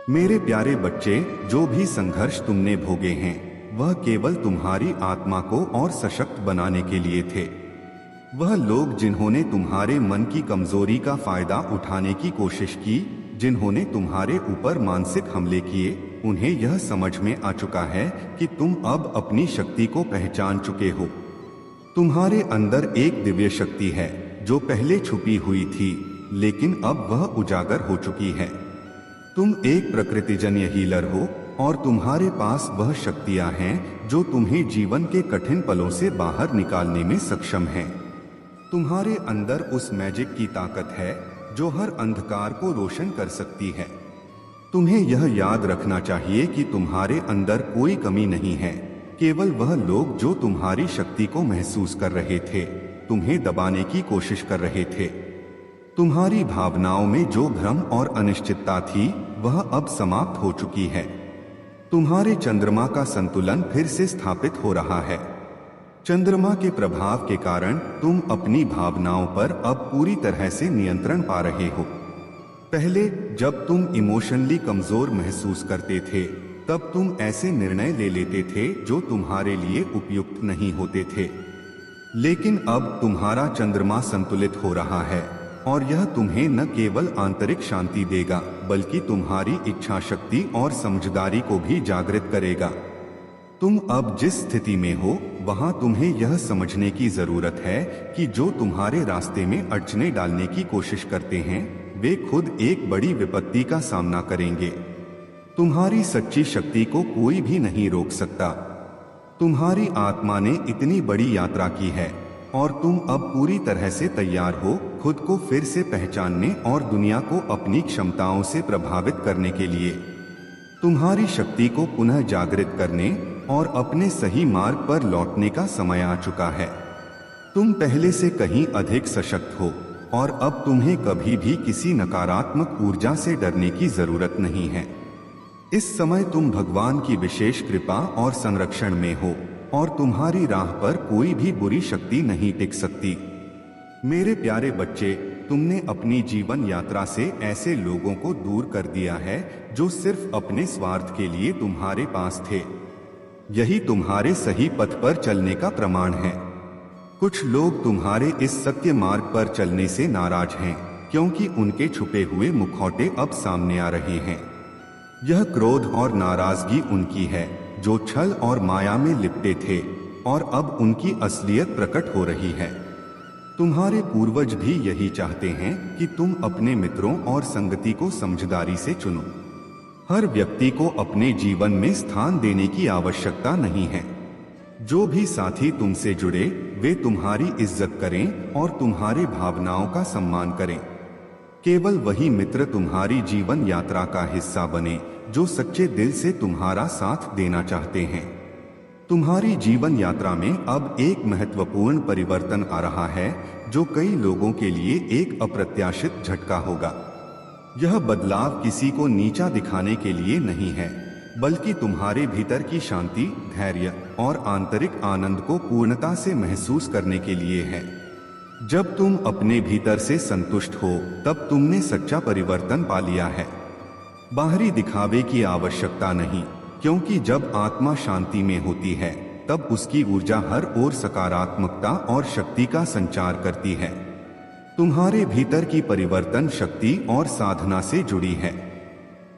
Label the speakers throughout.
Speaker 1: मेरे प्यारे बच्चे, जो भी संघर्ष तुमने भोगे हैं वह केवल तुम्हारी आत्मा को और सशक्त बनाने के लिए थे। वह लोग जिन्होंने तुम्हारे मन की कमजोरी का फायदा उठाने की कोशिश की, जिन्होंने तुम्हारे ऊपर मानसिक हमले किए, उन्हें यह समझ में आ चुका है कि तुम अब अपनी शक्ति को पहचान चुके हो। तुम्हारे अंदर एक दिव्य शक्ति है जो पहले छुपी हुई थी, लेकिन अब वह उजागर हो चुकी है। तुम एक प्रकृतिजन्य हीलर हो और तुम्हारे पास वह शक्तियां हैं जो तुम्हें जीवन के कठिन पलों से बाहर निकालने में सक्षम हैं। तुम्हारे अंदर उस मैजिक की ताकत है जो हर अंधकार को रोशन कर सकती है। तुम्हें यह याद रखना चाहिए कि तुम्हारे अंदर कोई कमी नहीं है। केवल वह लोग जो तुम्हारी शक्ति को महसूस कर रहे थे, तुम्हें दबाने की कोशिश कर रहे थे। तुम्हारी भावनाओं में जो भ्रम और अनिश्चितता थी, वह अब समाप्त हो चुकी है। तुम्हारे चंद्रमा का संतुलन फिर से स्थापित हो रहा है। चंद्रमा के प्रभाव के कारण तुम अपनी भावनाओं पर अब पूरी तरह से नियंत्रण पा रहे हो। पहले जब तुम इमोशनली कमजोर महसूस करते थे, तब तुम ऐसे निर्णय ले लेते थे जो तुम्हारे लिए उपयुक्त नहीं होते थे। लेकिन अब तुम्हारा चंद्रमा संतुलित हो रहा है और यह तुम्हें न केवल आंतरिक शांति देगा, बल्कि तुम्हारी इच्छा शक्ति और समझदारी को भी जागृत करेगा। तुम अब जिस स्थिति में हो, वहां तुम्हें यह समझने की जरूरत है कि जो तुम्हारे रास्ते में अड़चने डालने की कोशिश करते हैं, वे खुद एक बड़ी विपत्ति का सामना करेंगे। तुम्हारी सच्ची शक्ति को कोई भी नहीं रोक सकता। तुम्हारी आत्मा ने इतनी बड़ी यात्रा की है और तुम अब पूरी तरह से तैयार हो खुद को फिर से पहचानने और दुनिया को अपनी क्षमताओं से प्रभावित करने के लिए। तुम्हारी शक्ति को पुनः जागृत करने और अपने सही मार्ग पर लौटने का समय आ चुका है। तुम पहले से कहीं अधिक सशक्त हो और अब तुम्हें कभी भी किसी नकारात्मक ऊर्जा से डरने की जरूरत नहीं है। इस समय तुम भगवान की विशेष कृपा और संरक्षण में हो और तुम्हारी राह पर कोई भी बुरी शक्ति नहीं टिक सकती। मेरे प्यारे बच्चे, तुमने अपनी जीवन यात्रा से ऐसे लोगों को दूर कर दिया है जो सिर्फ अपने स्वार्थ के लिए तुम्हारे पास थे। यही तुम्हारे सही पथ पर चलने का प्रमाण है। कुछ लोग तुम्हारे इस सत्य मार्ग पर चलने से नाराज हैं, क्योंकि उनके छुपे हुए मुखौटे अब सामने आ रहे हैं। यह क्रोध और नाराजगी उनकी है जो छल और माया में लिपटे थे और अब उनकी असलियत प्रकट हो रही है। तुम्हारे पूर्वज भी यही चाहते हैं कि तुम अपने मित्रों और संगति को समझदारी से चुनो। हर व्यक्ति को अपने जीवन में स्थान देने की आवश्यकता नहीं है। जो भी साथी तुमसे जुड़े, वे तुम्हारी इज्जत करें और तुम्हारे भावनाओं का सम्मान करें। केवल वही मित्र तुम्हारी जीवन यात्रा का हिस्सा बने जो सच्चे दिल से तुम्हारा साथ देना चाहते हैं। तुम्हारी जीवन यात्रा में अब एक महत्वपूर्ण परिवर्तन आ रहा है जो कई लोगों के लिए एक अप्रत्याशित झटका होगा। यह बदलाव किसी को नीचा दिखाने के लिए नहीं है, बल्कि तुम्हारे भीतर की शांति, धैर्य और आंतरिक आनंद को पूर्णता से महसूस करने के लिए है। जब तुम अपने भीतर से संतुष्ट हो, तब तुमने सच्चा परिवर्तन पा लिया है। बाहरी दिखावे की आवश्यकता नहीं, क्योंकि जब आत्मा शांति में होती है, तब उसकी ऊर्जा हर ओर सकारात्मकता और शक्ति का संचार करती है। तुम्हारे भीतर की परिवर्तन शक्ति और साधना से जुड़ी है,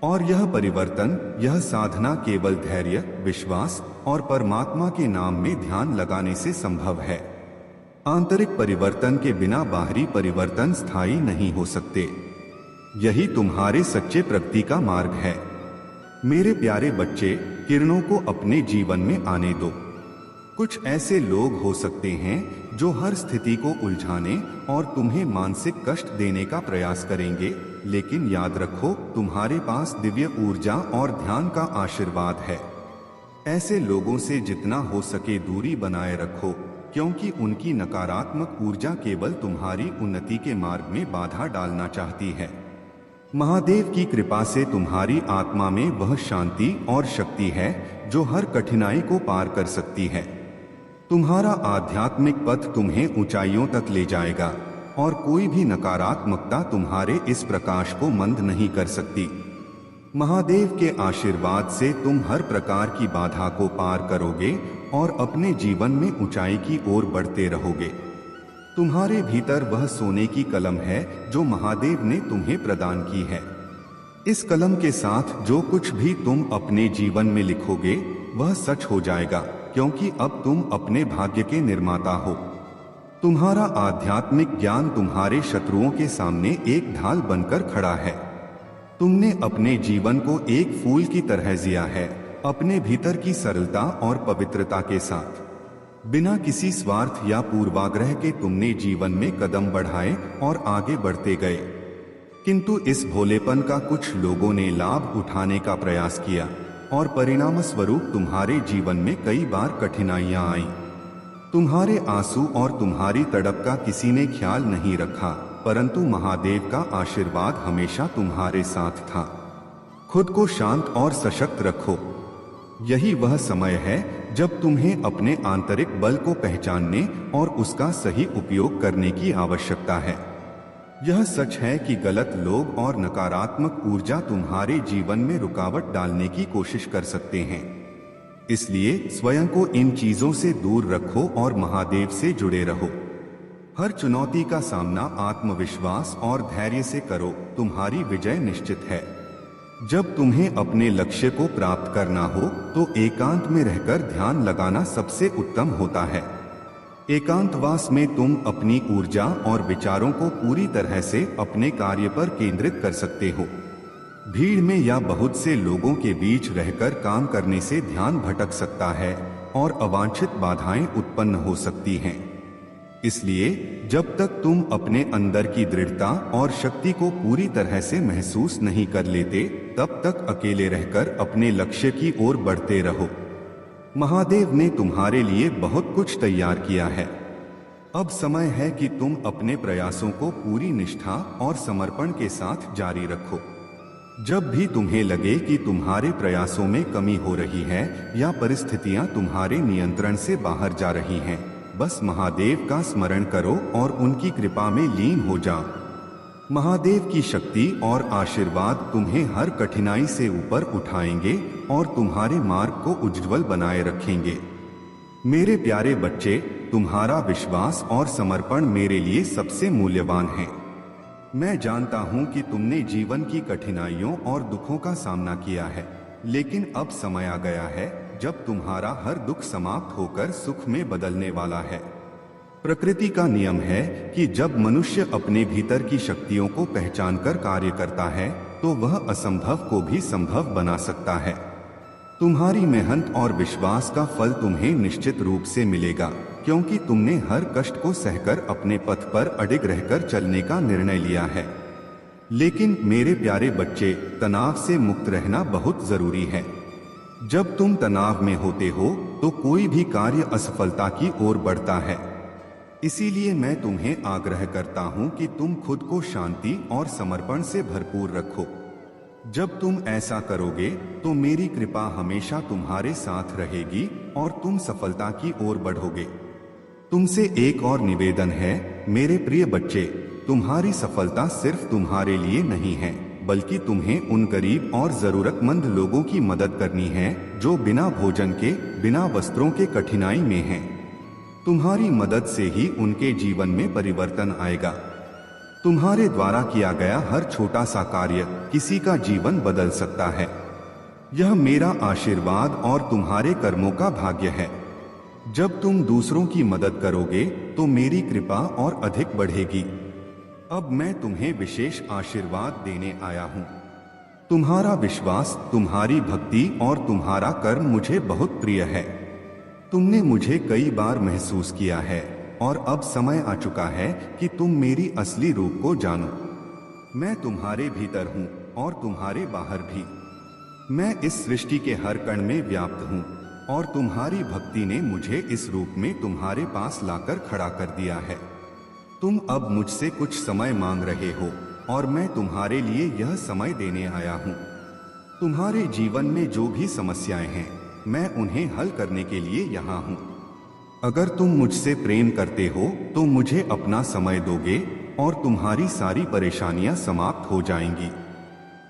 Speaker 1: और यह परिवर्तन, यह साधना केवल धैर्य, विश्वास और परमात्मा के नाम में ध्यान लगाने से संभव है। आंतरिक परिवर्तन के बिना बाहरी परिवर्तन स्थायी नहीं हो सकते। यही तुम्हारे सच्चे प्रगति का मार्ग है। मेरे प्यारे बच्चे, किरणों को अपने जीवन में आने दो। कुछ ऐसे लोग हो सकते हैं जो हर स्थिति को उलझाने और तुम्हें मानसिक कष्ट देने का प्रयास करेंगे, लेकिन याद रखो, तुम्हारे पास दिव्य ऊर्जा और ध्यान का आशीर्वाद है। ऐसे लोगों से जितना हो सके दूरी बनाए रखो, क्योंकि उनकी नकारात्मक ऊर्जा केवल तुम्हारी उन्नति के मार्ग में बाधा डालना चाहती है। महादेव की कृपा से तुम्हारी आत्मा में वह शांति और शक्ति है जो हर कठिनाई को पार कर सकती है। तुम्हारा आध्यात्मिक पथ तुम्हें ऊंचाइयों तक ले जाएगा और कोई भी नकारात्मकता तुम्हारे इस प्रकाश को मंद नहीं कर सकती। महादेव के आशीर्वाद से तुम हर प्रकार की बाधा को पार करोगे और अपने जीवन में ऊंचाई की ओर बढ़ते रहोगे। तुम्हारे भीतर वह सोने की कलम है जो महादेव ने तुम्हें प्रदान की है। इस कलम के साथ जो कुछ भी तुम अपने जीवन में लिखोगे वह सच हो जाएगा, क्योंकि अब तुम अपने भाग्य के निर्माता हो। तुम्हारा आध्यात्मिक ज्ञान तुम्हारे शत्रुओं के सामने एक ढाल बनकर खड़ा है। तुमने अपने जीवन को एक फूल की तरह जिया है, अपने भीतर की सरलता और पवित्रता के साथ। बिना किसी स्वार्थ या पूर्वाग्रह के तुमने जीवन में कदम बढ़ाए और आगे बढ़ते गए। किंतु इस भोलेपन का कुछ लोगों ने लाभ उठाने का प्रयास किया और परिणाम स्वरूप तुम्हारे जीवन में कई बार कठिनाइयां आईं। तुम्हारे आंसू और तुम्हारी तड़प का किसी ने ख्याल नहीं रखा, परंतु महादेव का आशीर्वाद हमेशा तुम्हारे साथ था। खुद को शांत और सशक्त रखो। यही वह समय है जब तुम्हें अपने आंतरिक बल को पहचानने और उसका सही उपयोग करने की आवश्यकता है। यह सच है कि गलत लोग और नकारात्मक ऊर्जा तुम्हारे जीवन में रुकावट डालने की कोशिश कर सकते हैं। इसलिए स्वयं को इन चीजों से दूर रखो और महादेव से जुड़े रहो। हर चुनौती का सामना आत्मविश्वास और धैर्य से करो, तुम्हारी विजय निश्चित है। जब तुम्हें अपने लक्ष्य को प्राप्त करना हो तो एकांत में रहकर ध्यान लगाना सबसे उत्तम होता है। एकांतवास में तुम अपनी ऊर्जा और विचारों को पूरी तरह से अपने कार्य पर केंद्रित कर सकते हो। भीड़ में या बहुत से लोगों के बीच रहकर काम करने से ध्यान भटक सकता है और अवांछित बाधाएं उत्पन्न हो सकती हैं। इसलिए जब तक तुम अपने अंदर की दृढ़ता और शक्ति को पूरी तरह से महसूस नहीं कर लेते, तब तक अकेले रहकर अपने लक्ष्य की ओर बढ़ते रहो। महादेव ने तुम्हारे लिए बहुत कुछ तैयार किया है। अब समय है कि तुम अपने प्रयासों को पूरी निष्ठा और समर्पण के साथ जारी रखो। जब भी तुम्हें लगे कि तुम्हारे प्रयासों में कमी हो रही है या परिस्थितियां तुम्हारे नियंत्रण से बाहर जा रही हैं, बस महादेव का स्मरण करो और उनकी कृपा में लीन हो जाओ। महादेव की शक्ति और आशीर्वाद तुम्हें हर कठिनाई से ऊपर उठाएंगे और तुम्हारे मार्ग को उज्जवल बनाए रखेंगे। मेरे प्यारे बच्चे, तुम्हारा विश्वास और समर्पण मेरे लिए सबसे मूल्यवान है। मैं जानता हूं कि तुमने जीवन की कठिनाइयों और दुखों का सामना किया है, लेकिन अब समय आ गया है जब तुम्हारा हर दुख समाप्त होकर सुख में बदलने वाला है। प्रकृति का नियम है कि जब मनुष्य अपने भीतर की शक्तियों को पहचानकर कार्य करता है तो वह असंभव को भी संभव बना सकता है। तुम्हारी मेहनत और विश्वास का फल तुम्हें निश्चित रूप से मिलेगा, क्योंकि तुमने हर कष्ट को सहकर अपने पथ पर अडिग रहकर चलने का निर्णय लिया है। लेकिन मेरे प्यारे बच्चे, तनाव से मुक्त रहना बहुत जरूरी है। जब तुम तनाव में होते हो तो कोई भी कार्य असफलता की ओर बढ़ता है। इसीलिए मैं तुम्हें आग्रह करता हूं कि तुम खुद को शांति और समर्पण से भरपूर रखो। जब तुम ऐसा करोगे तो मेरी कृपा हमेशा तुम्हारे साथ रहेगी और तुम सफलता की ओर बढ़ोगे। तुमसे एक और निवेदन है मेरे प्रिय बच्चे, तुम्हारी सफलता सिर्फ तुम्हारे लिए नहीं है, बल्कि तुम्हें उन गरीब और जरूरतमंद लोगों की मदद करनी है जो बिना भोजन के, बिना वस्त्रों के कठिनाई में हैं। तुम्हारी मदद से ही उनके जीवन में परिवर्तन आएगा। तुम्हारे द्वारा किया गया हर छोटा सा कार्य किसी का जीवन बदल सकता है। यह मेरा आशीर्वाद और तुम्हारे कर्मों का भाग्य है। जब तुम दूसरों की मदद करोगे तो मेरी कृपा और अधिक बढ़ेगी। अब मैं तुम्हें विशेष आशीर्वाद देने आया हूँ। तुम्हारा विश्वास, तुम्हारी भक्ति और तुम्हारा कर्म मुझे बहुत प्रिय है। तुमने मुझे कई बार महसूस किया है और अब समय आ चुका है कि तुम मेरी असली रूप को जानो। मैं तुम्हारे भीतर हूँ और तुम्हारे बाहर भी। मैं इस सृष्टि के हर कण में व्याप्त हूँ और तुम्हारी भक्ति ने मुझे इस रूप में तुम्हारे पास लाकर खड़ा कर दिया है। तुम अब मुझसे कुछ समय मांग रहे हो और मैं तुम्हारे लिए यह समय देने आया हूँ। तुम्हारे जीवन में जो भी समस्याएं हैं, मैं उन्हें हल करने के लिए यहाँ हूँ। अगर तुम मुझसे प्रेम करते हो तो मुझे अपना समय दोगे और तुम्हारी सारी परेशानियां समाप्त हो जाएंगी।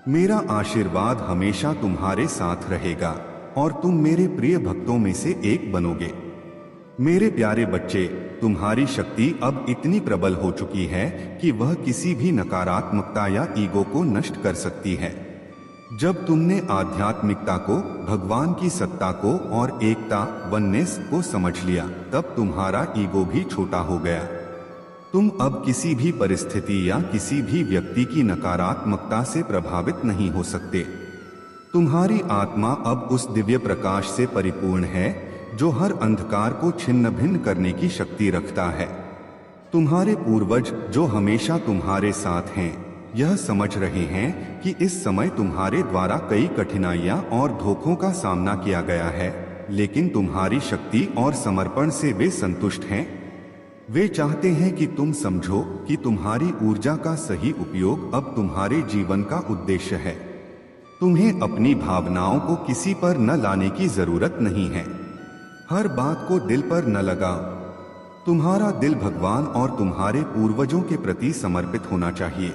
Speaker 1: मेरा आशीर्वाद हमेशा तुम्हारे साथ रहेगा और तुम मेरे प्रिय भक्तों में से एक बनोगे। मेरे प्यारे बच्चे, तुम्हारी शक्ति अब इतनी प्रबल हो चुकी है कि वह किसी भी नकारात्मकता या ईगो को नष्ट कर सकती है। जब तुमने आध्यात्मिकता को, भगवान की सत्ता को और एकता, वननेस को समझ लिया, तब तुम्हारा ईगो भी छोटा हो गया। तुम अब किसी भी परिस्थिति या किसी भी व्यक्ति की नकारात्मकता से प्रभावित नहीं हो सकते। तुम्हारी आत्मा अब उस दिव्य प्रकाश से परिपूर्ण है जो हर अंधकार को छिन्न भिन्न करने की शक्ति रखता है। तुम्हारे पूर्वज जो हमेशा तुम्हारे साथ हैं, यह समझ रहे हैं कि इस समय तुम्हारे द्वारा कई कठिनाइयां और धोखों का सामना किया गया है, लेकिन तुम्हारी शक्ति और समर्पण से वे संतुष्ट हैं। वे चाहते हैं कि तुम समझो कि तुम्हारी ऊर्जा का सही उपयोग अब तुम्हारे जीवन का उद्देश्य है। तुम्हें अपनी भावनाओं को किसी पर न लाने की जरूरत नहीं है। हर बात को दिल पर न लगाओ। तुम्हारा दिल भगवान और तुम्हारे पूर्वजों के प्रति समर्पित होना चाहिए।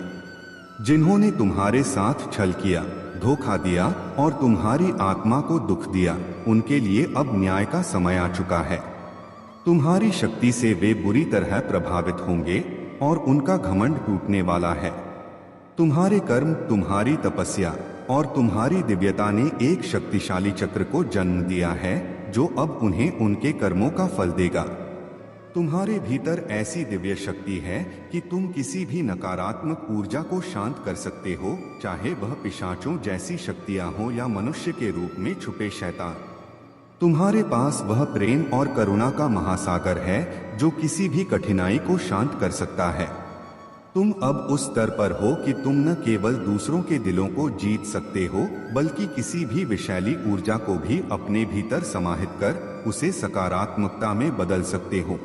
Speaker 1: जिन्होंने तुम्हारे साथ छल किया, धोखा दिया और तुम्हारी आत्मा को दुख दिया, उनके लिए अब न्याय का समय आ चुका है। तुम्हारी शक्ति से वे बुरी तरह प्रभावित होंगे और उनका घमंड टूटने वाला है। तुम्हारे कर्म, तुम्हारी तपस्या और तुम्हारी दिव्यता ने एक शक्तिशाली चक्र को जन्म दिया है जो अब उन्हें उनके कर्मों का फल देगा। तुम्हारे भीतर ऐसी दिव्य शक्ति है कि तुम किसी भी नकारात्मक ऊर्जा को शांत कर सकते हो, चाहे वह पिशाचों जैसी शक्तियां हो या मनुष्य के रूप में छुपे शैतान। तुम्हारे पास वह प्रेम और करुणा का महासागर है जो किसी भी कठिनाई को शांत कर सकता है। तुम अब उस स्तर पर हो कि तुम न केवल दूसरों के दिलों को जीत सकते हो, बल्कि किसी भी विषैली ऊर्जा को भी अपने भीतर समाहित कर उसे सकारात्मकता में बदल सकते हो।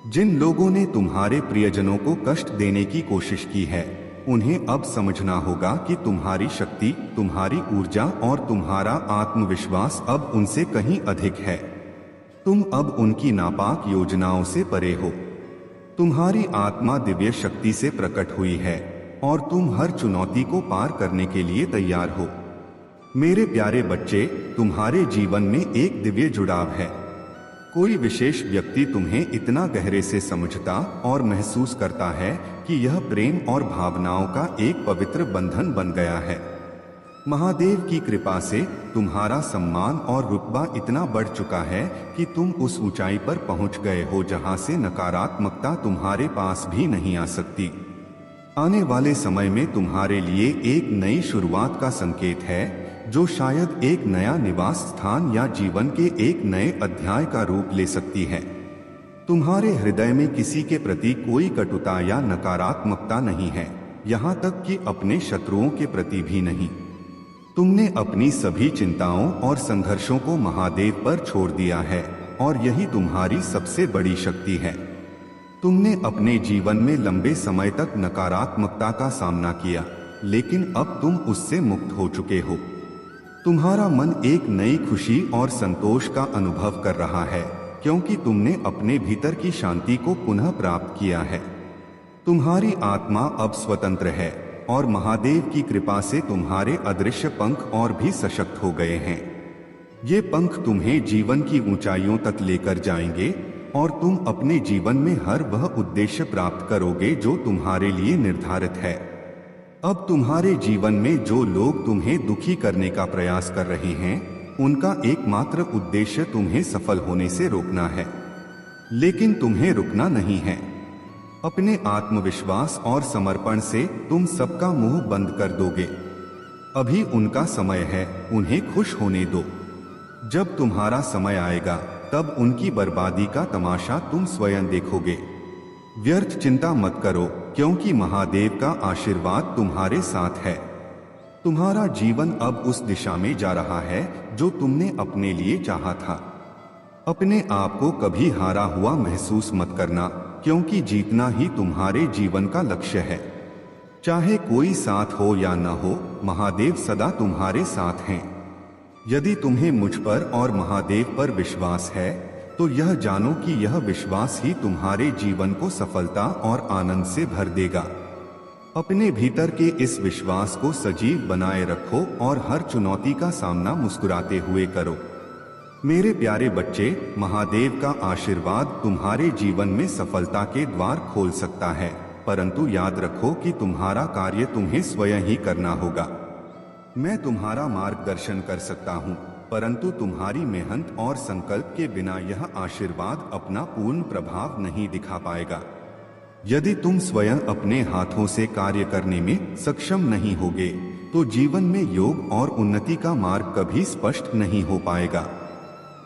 Speaker 1: जिन लोगों ने तुम्हारे प्रियजनों को कष्ट देने की कोशिश की है, उन्हें अब समझना होगा कि तुम्हारी शक्ति, तुम्हारी ऊर्जा और तुम्हारा आत्मविश्वास अब उनसे कहीं अधिक है। तुम अब उनकी नापाक योजनाओं से परे हो। तुम्हारी आत्मा दिव्य शक्ति से प्रकट हुई है और तुम हर चुनौती को पार करने के लिए तैयार हो। मेरे प्यारे बच्चे, तुम्हारे जीवन में एक दिव्य जुड़ाव है। कोई विशेष व्यक्ति तुम्हें इतना गहरे से समझता और महसूस करता है कि यह प्रेम और भावनाओं का एक पवित्र बंधन बन गया है। महादेव की कृपा से तुम्हारा सम्मान और रुतबा इतना बढ़ चुका है कि तुम उस ऊंचाई पर पहुंच गए हो जहां से नकारात्मकता तुम्हारे पास भी नहीं आ सकती। आने वाले समय में तुम्हारे लिए एक नई शुरुआत का संकेत है जो शायद एक नया निवास स्थान या जीवन के एक नए अध्याय का रूप ले सकती है। तुम्हारे हृदय में किसी के प्रति कोई कटुता या नकारात्मकता नहीं है, यहाँ तक कि अपने शत्रुओं के प्रति भी नहीं। तुमने अपनी सभी चिंताओं और संघर्षों को महादेव पर छोड़ दिया है और यही तुम्हारी सबसे बड़ी शक्ति है। तुमने अपने जीवन में लंबे समय तक नकारात्मकता का सामना किया, लेकिन अब तुम उससे मुक्त हो चुके हो। तुम्हारा मन एक नई खुशी और संतोष का अनुभव कर रहा है क्योंकि तुमने अपने भीतर की शांति को पुनः प्राप्त किया है। तुम्हारी आत्मा अब स्वतंत्र है और महादेव की कृपा से तुम्हारे अदृश्य पंख और भी सशक्त हो गए हैं। ये पंख तुम्हें जीवन की ऊंचाइयों तक लेकर जाएंगे और तुम अपने जीवन में हर वह उद्देश्य प्राप्त करोगे जो तुम्हारे लिए निर्धारित है। अब तुम्हारे जीवन में जो लोग तुम्हें दुखी करने का प्रयास कर रहे हैं, उनका एकमात्र उद्देश्य तुम्हें सफल होने से रोकना है, लेकिन तुम्हें रुकना नहीं है। अपने आत्मविश्वास और समर्पण से तुम सबका मुंह बंद कर दोगे। अभी उनका समय है, उन्हें खुश होने दो। जब तुम्हारा समय आएगा तब उनकी बर्बादी का तमाशा तुम स्वयं देखोगे। व्यर्थ चिंता मत करो क्योंकि महादेव का आशीर्वाद तुम्हारे साथ है। तुम्हारा जीवन अब उस दिशा में जा रहा है जो तुमने अपने लिए चाहा था। अपने आप को कभी हारा हुआ महसूस मत करना क्योंकि जीतना ही तुम्हारे जीवन का लक्ष्य है। चाहे कोई साथ हो या न हो, महादेव सदा तुम्हारे साथ हैं। यदि तुम्हें मुझ पर और महादेव पर विश्वास है तो यह जानो कि यह विश्वास ही तुम्हारे जीवन को सफलता और आनंद से भर देगा। अपने भीतर के इस विश्वास को सजीव बनाए रखो और हर चुनौती का सामना मुस्कुराते हुए करो। मेरे प्यारे बच्चे, महादेव का आशीर्वाद तुम्हारे जीवन में सफलता के द्वार खोल सकता है, परंतु याद रखो कि तुम्हारा कार्य तुम्हें स्वयं ही करना होगा। मैं तुम्हारा मार्गदर्शन कर सकता हूँ, परंतु तुम्हारी मेहनत और संकल्प के बिना यह आशीर्वाद अपना पूर्ण प्रभाव नहीं दिखा पाएगा। यदि तुम स्वयं अपने हाथों से कार्य करने में सक्षम नहीं होगे, तो जीवन में योग और उन्नति का मार्ग कभी स्पष्ट नहीं हो पाएगा।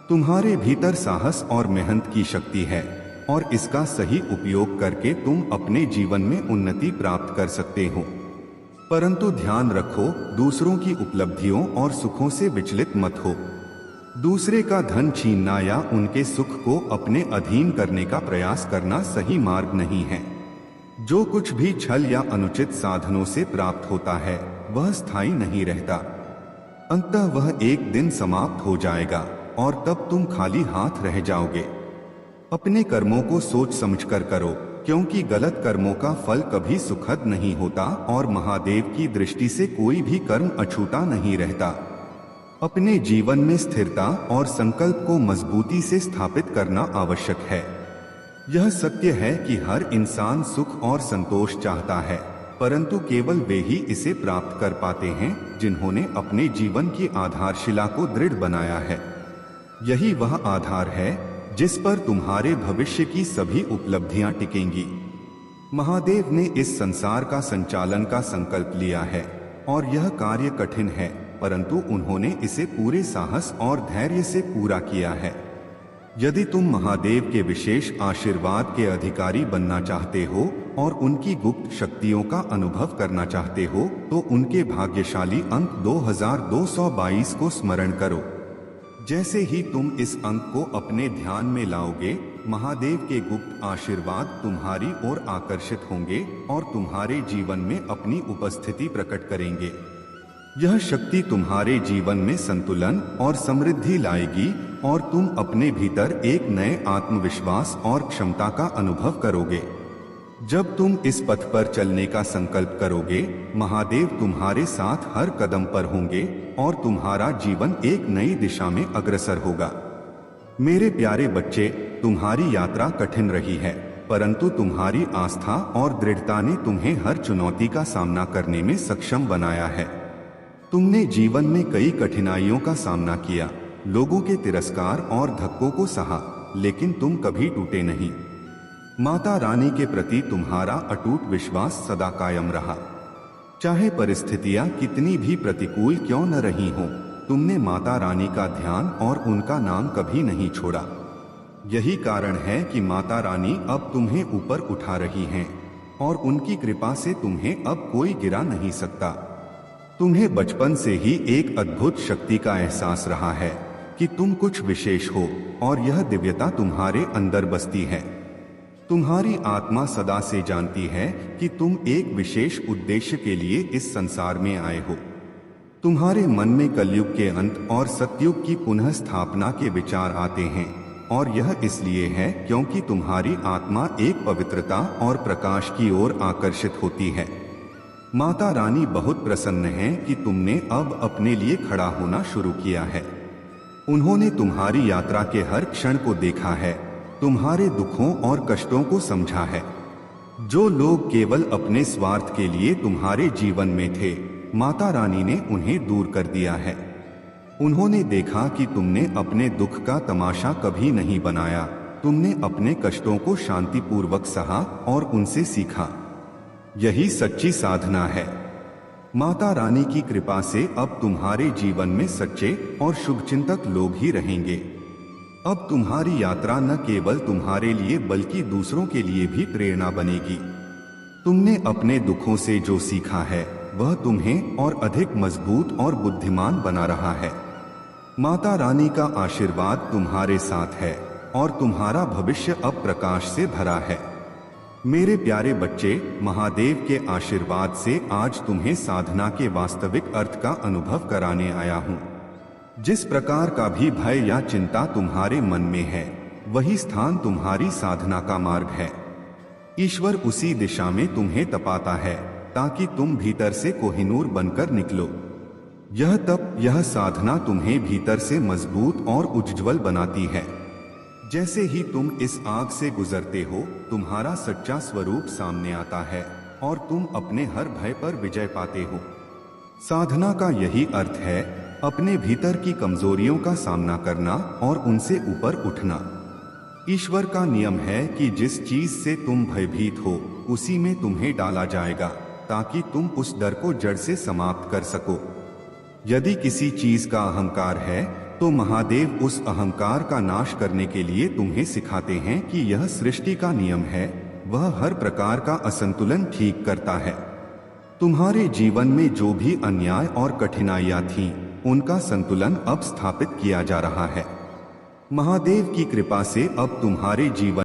Speaker 1: तुम्हारे भीतर साहस और मेहनत की शक्ति है और इसका सही उपयोग करके तुम अपने जीवन में उन्नति प्राप्त कर सकते हो। परंतु ध्यान रखो, दूसरों की उपलब्धियों और सुखों से विचलित मत हो। दूसरे का धन छीनना या उनके सुख को अपने अधीन करने का प्रयास करना सही मार्ग नहीं है। जो कुछ भी छल या अनुचित साधनों से प्राप्त होता है वह स्थायी नहीं रहता। अंततः वह एक दिन समाप्त हो जाएगा और तब तुम खाली हाथ रह जाओगे। अपने कर्मों को सोच समझकर करो, क्योंकि गलत कर्मों का फल कभी सुखद नहीं होता और महादेव की दृष्टि से कोई भी कर्म अछूता नहीं रहता। अपने जीवन में स्थिरता और संकल्प को मजबूती से स्थापित करना आवश्यक है। यह सत्य है कि हर इंसान सुख और संतोष चाहता है, परंतु केवल वे ही इसे प्राप्त कर पाते हैं जिन्होंने अपने जीवन की आधारशिला को दृढ़ बनाया है। यही वह आधार है जिस पर तुम्हारे भविष्य की सभी उपलब्धियां टिकेंगी। महादेव ने इस संसार का संचालन का संकल्प लिया है और यह कार्य कठिन है, परंतु उन्होंने इसे पूरे साहस और धैर्य से पूरा किया है। यदि तुम महादेव के विशेष आशीर्वाद के अधिकारी बनना चाहते हो और उनकी गुप्त शक्तियों का अनुभव करना चाहते हो, तो उनके भाग्यशाली अंक 2222 को स्मरण करो। जैसे ही तुम इस अंक को अपने ध्यान में लाओगे, महादेव के गुप्त आशीर्वाद तुम्हारी ओर आकर्षित होंगे और तुम्हारे जीवन में अपनी उपस्थिति प्रकट करेंगे। यह शक्ति तुम्हारे जीवन में संतुलन और समृद्धि लाएगी और तुम अपने भीतर एक नए आत्मविश्वास और क्षमता का अनुभव करोगे। जब तुम इस पथ पर चलने का संकल्प करोगे, महादेव तुम्हारे साथ हर कदम पर होंगे और तुम्हारा जीवन एक नई दिशा में अग्रसर होगा। मेरे प्यारे बच्चे, तुम्हारी यात्रा कठिन रही है, परंतु तुम्हारी आस्था और दृढ़ता ने तुम्हें हर चुनौती का सामना करने में सक्षम बनाया है। तुमने जीवन में कई कठिनाइयों का सामना किया, लोगों के तिरस्कार और धक्कों को सहा, लेकिन तुम कभी टूटे नहीं। माता रानी के प्रति तुम्हारा अटूट विश्वास सदा कायम रहा। चाहे परिस्थितियां कितनी भी प्रतिकूल क्यों न रही हों, तुमने माता रानी का ध्यान और उनका नाम कभी नहीं छोड़ा। यही कारण है कि माता रानी अब तुम्हें ऊपर उठा रही हैं और उनकी कृपा से तुम्हें अब कोई गिरा नहीं सकता। तुम्हें बचपन से ही एक अद्भुत शक्ति का एहसास रहा है कि तुम कुछ विशेष हो और यह दिव्यता तुम्हारे अंदर बसती है। तुम्हारी आत्मा सदा से जानती है कि तुम एक विशेष उद्देश्य के लिए इस संसार में आए हो। तुम्हारे मन में कलयुग के अंत और सतयुग की पुनः स्थापना के विचार आते हैं और यह इसलिए है क्योंकि तुम्हारी आत्मा एक पवित्रता और प्रकाश की ओर आकर्षित होती है। माता रानी बहुत प्रसन्न है कि तुमने अब अपने लिए खड़ा होना शुरू किया है। उन्होंने तुम्हारी यात्रा के हर क्षण को देखा है, तुम्हारे दुखों और कष्टों को समझा है। जो लोग केवल अपने स्वार्थ के लिए तुम्हारे जीवन में थे, माता रानी ने उन्हें दूर कर दिया है। उन्होंने देखा कि तुमने अपने दुख का तमाशा कभी नहीं बनाया, तुमने अपने कष्टों को शांतिपूर्वक सहा और उनसे सीखा। यही सच्ची साधना है। माता रानी की कृपा से अब तुम्हारे जीवन में सच्चे और शुभचिंतक लोग ही रहेंगे। अब तुम्हारी यात्रा न केवल तुम्हारे लिए बल्कि दूसरों के लिए भी प्रेरणा बनेगी। तुमने अपने दुखों से जो सीखा है वह तुम्हें और अधिक मजबूत और बुद्धिमान बना रहा है। माता रानी का आशीर्वाद तुम्हारे साथ है और तुम्हारा भविष्य अब प्रकाश से भरा है। मेरे प्यारे बच्चे, महादेव के आशीर्वाद से आज तुम्हें साधना के वास्तविक अर्थ का अनुभव कराने आया हूँ। जिस प्रकार का भी भय या चिंता तुम्हारे मन में है, वही स्थान तुम्हारी साधना का मार्ग है। ईश्वर उसी दिशा में तुम्हें तपाता है ताकि तुम भीतर से कोहिनूर बनकर निकलो। यह तप, यह साधना तुम्हें भीतर से मजबूत और उज्ज्वल बनाती है। जैसे ही तुम इस आग से गुजरते हो, तुम्हारा सच्चा स्वरूप सामने आता है और तुम अपने हर भय पर विजय पाते हो। साधना का यही अर्थ है, अपने भीतर की कमजोरियों का सामना करना और उनसे ऊपर उठना। ईश्वर का नियम है कि जिस चीज से तुम भयभीत हो, उसी में तुम्हें डाला जाएगा, ताकि तुम उस डर को जड़ से समाप्त कर सको। यदि किसी चीज का अहंकार है, तो महादेव उस अहंकार का नाश करने के लिए तुम्हें सिखाते हैं कि यह सृष्टि का नियम है, वह हर प्रकार का असंतुलन ठीक करता है। तुम्हारे जीवन में जो भी अन्याय और कठिनाइयां थीं, उनका संतुलन अब स्थापित किया जा रहा है। महादेव की कृपा से अब तुम्हारे जीवन